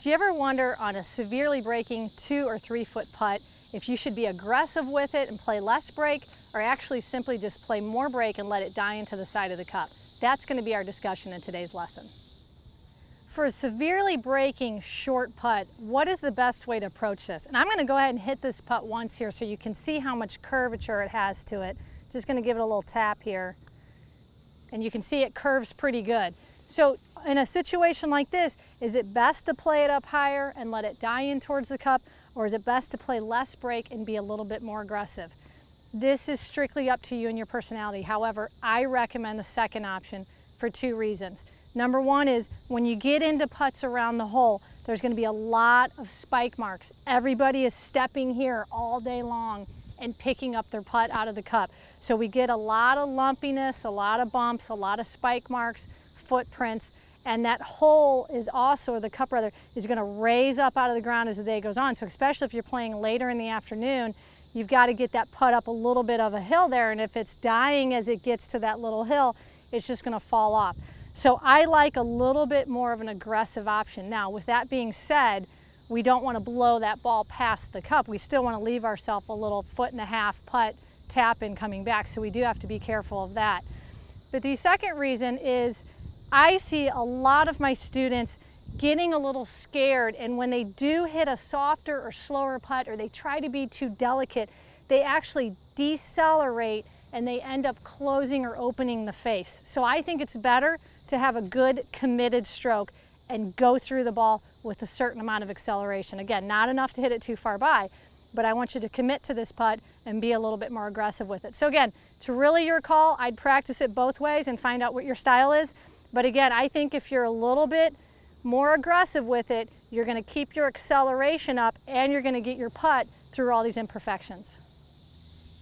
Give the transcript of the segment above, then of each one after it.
Do you ever wonder on a severely breaking 2 or 3 foot putt if you should be aggressive with it and play less break, or actually simply just play more break and let it die into the side of the cup? That's going to be our discussion in today's lesson. For a severely breaking short putt, what is the best way to approach this? And I'm going to go ahead and hit this putt once here so you can see how much curvature it has to it. Just going to give it a little tap here. And you can see it curves pretty good. So in a situation like this, is it best to play it up higher and let it die in towards the cup, or is it best to play less break and be a little bit more aggressive? This is strictly up to you and your personality. However, I recommend the second option for 2 reasons. Number one is when you get into putts around the hole, there's going to be a lot of spike marks. Everybody is stepping here all day long and picking up their putt out of the cup. So we get a lot of lumpiness, a lot of bumps, a lot of spike marks, footprints, and that hole is also, or the cup rather, is going to raise up out of the ground as the day goes on. So especially if you're playing later in the afternoon, you've got to get that putt up a little bit of a hill there, and if it's dying as it gets to that little hill, it's just going to fall off. So I like a little bit more of an aggressive option. Now, with that being said, we don't want to blow that ball past the cup. We still want to leave ourselves a little 1.5 foot putt tap in coming back, so we do have to be careful of that. But the second reason is I see a lot of my students getting a little scared, and when they do hit a softer or slower putt, or they try to be too delicate, they actually decelerate and they end up closing or opening the face. So I think it's better to have a good committed stroke and go through the ball with a certain amount of acceleration. Again, not enough to hit it too far by, but I want you to commit to this putt and be a little bit more aggressive with it. So again, it's really your call. I'd practice it both ways and find out what your style is. But again, I think if you're a little bit more aggressive with it, you're going to keep your acceleration up and you're going to get your putt through all these imperfections.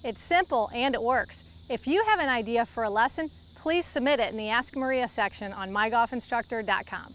It's simple and it works. If you have an idea for a lesson, please submit it in the Ask Maria section on mygolfinstructor.com.